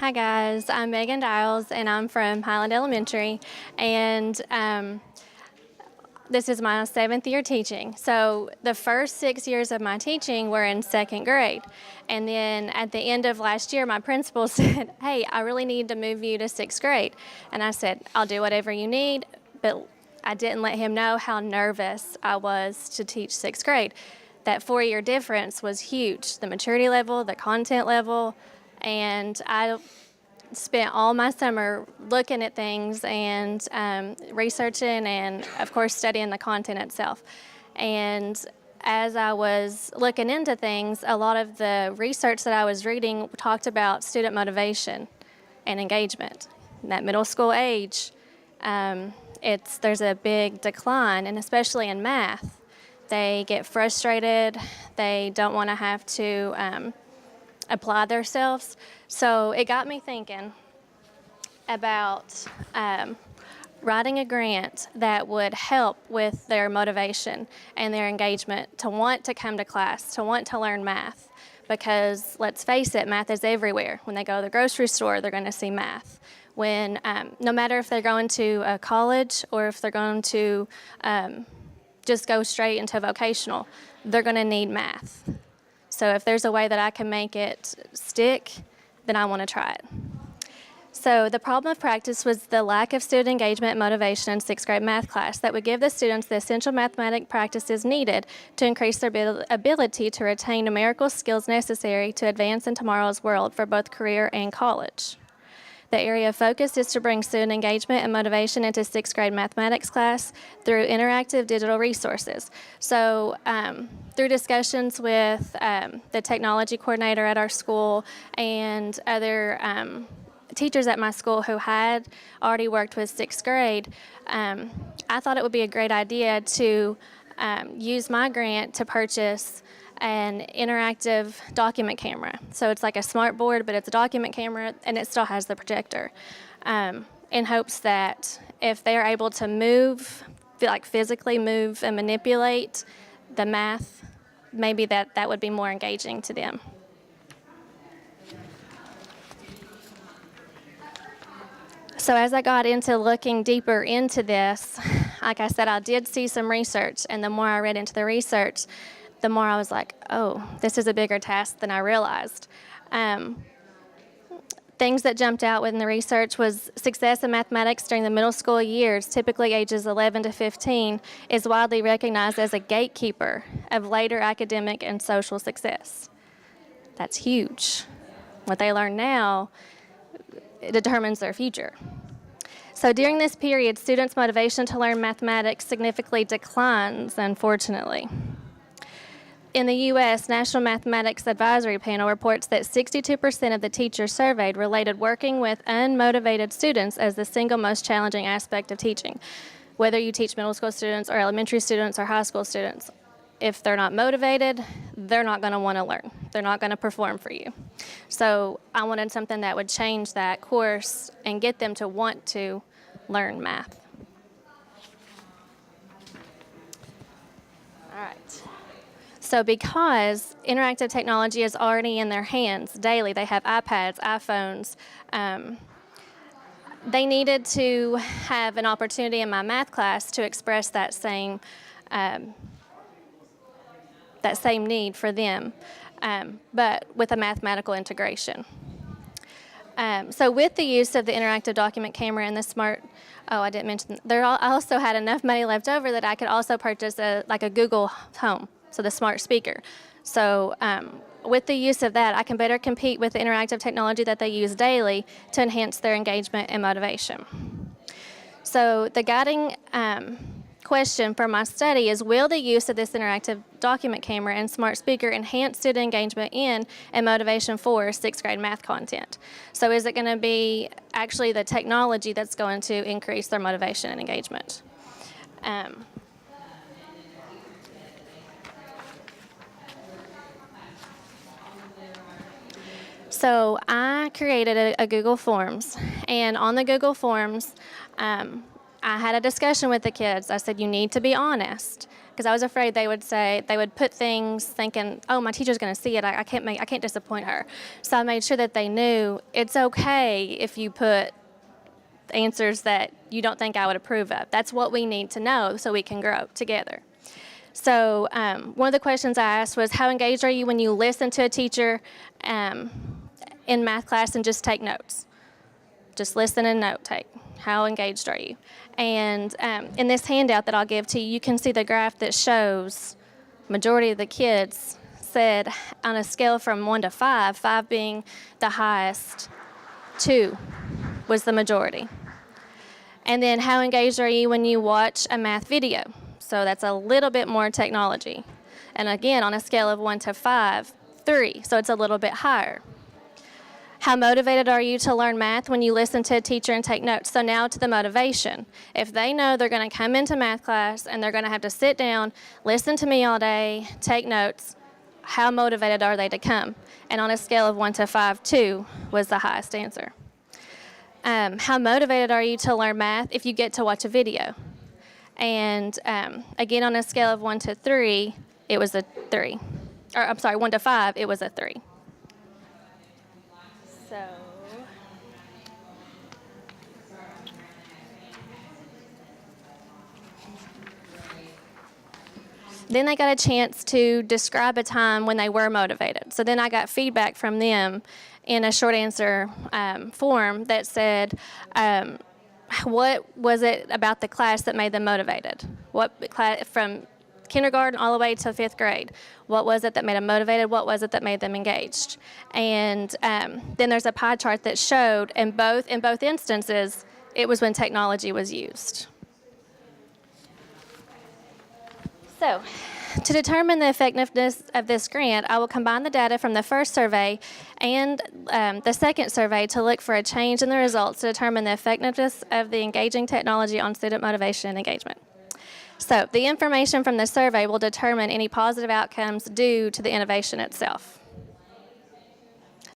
Hi guys, I'm Megan Dials and I'm from Highland Elementary, and this is my 7th year teaching. So the first 6 years of my teaching were in 2nd grade, and then at the end of last year my principal said, hey, I really need to move you to 6th grade, and I said, I'll do whatever you need, but I didn't let him know how nervous I was to teach 6th grade. That 4-year difference was huge, the maturity level, the content level, and I spent all my summer looking at things and researching and, of course, studying the content itself. And as I was looking into things, a lot of the research that I was reading talked about student motivation and engagement. In that middle school age, there's a big decline, and especially in math. They get frustrated. They don't want to have to apply themselves. So it got me thinking about writing a grant that would help with their motivation and their engagement to want to come to class, to want to learn math. Because let's face it, math is everywhere. When they go to the grocery store, they're going to see math. When, no matter if they're going to a college or if they're going to just go straight into vocational, they're going to need math. So if there's a way that I can make it stick, then I want to try it. So the problem of practice was the lack of student engagement and motivation in 6th grade math class that would give the students the essential mathematic practices needed to increase their ability to retain numerical skills necessary to advance in tomorrow's world for both career and college. The area of focus is to bring student engagement and motivation into 6th grade mathematics class through interactive digital resources. So through discussions with the technology coordinator at our school and other teachers at my school who had already worked with 6th grade, I thought it would be a great idea to use my grant to purchase an interactive document camera. So it's like a smart board, but it's a document camera, and it still has the projector, in hopes that if they're able to move, like physically move and manipulate the math, maybe that would be more engaging to them. So as I got into looking deeper into this, like I said, I did see some research, and the more I read into the research, the more I was like, oh, this is a bigger task than I realized. Things that jumped out within the research was success in mathematics during the middle school years, typically ages 11 to 15, is widely recognized as a gatekeeper of later academic and social success. That's huge. What they learn now, it determines their future. So during this period, students' motivation to learn mathematics significantly declines, unfortunately. In the U.S., National Mathematics Advisory Panel reports that 62% of the teachers surveyed related working with unmotivated students as the single most challenging aspect of teaching. Whether you teach middle school students or elementary students or high school students, if they're not motivated, they're not going to want to learn. They're not going to perform for you. So I wanted something that would change that course and get them to want to learn math. All right. So because interactive technology is already in their hands daily, they have iPads, iPhones, they needed to have an opportunity in my math class to express that same need for them, but with a mathematical integration. So with the use of the interactive document camera and the smart, I didn't mention, I also had enough money left over that I could also purchase a Google Home, so the smart speaker. So with the use of that, I can better compete with the interactive technology that they use daily to enhance their engagement and motivation. So the guiding question for my study is, will the use of this interactive document camera and smart speaker enhance student engagement in and motivation for 6th grade math content? So is it going to be actually the technology that's going to increase their motivation and engagement? So I created a Google Forms, and on the Google Forms, I had a discussion with the kids. I said, you need to be honest. because I was afraid they would put things thinking, oh, my teacher's going to see it. I can't disappoint her. So I made sure that they knew it's okay if you put answers that you don't think I would approve of. That's what we need to know so we can grow together. So one of the questions I asked was, how engaged are you when you listen to a teacher in math class and just take notes? Just listen and note take. How engaged are you? And in this handout that I'll give to you, you can see the graph that shows majority of the kids said on a scale from 1 to 5, 5 being the highest, 2 was the majority. And then how engaged are you when you watch a math video? So that's a little bit more technology. And again, on a scale of 1 to 5, 3, so it's a little bit higher. How motivated are you to learn math when you listen to a teacher and take notes? So now to the motivation. If they know they're going to come into math class and they're going to have to sit down, listen to me all day, take notes, how motivated are they to come? And on a scale of 1 to 5, 2 was the highest answer. How motivated are you to learn math if you get to watch a video? And again, on a scale of 1 to 3, it was a 3. Or I'm sorry, 1 to 5, it was a 3. So then they got a chance to describe a time when they were motivated. So then I got feedback from them in a short answer form that said, what was it about the class that made them motivated? What class, from kindergarten all the way to 5th grade, what was it that made them motivated? What was it that made them engaged? And then there's a pie chart that showed in both instances, it was when technology was used. So, to determine the effectiveness of this grant, I will combine the data from the first survey and the second survey to look for a change in the results to determine the effectiveness of the engaging technology on student motivation and engagement. So, the information from the survey will determine any positive outcomes due to the innovation itself.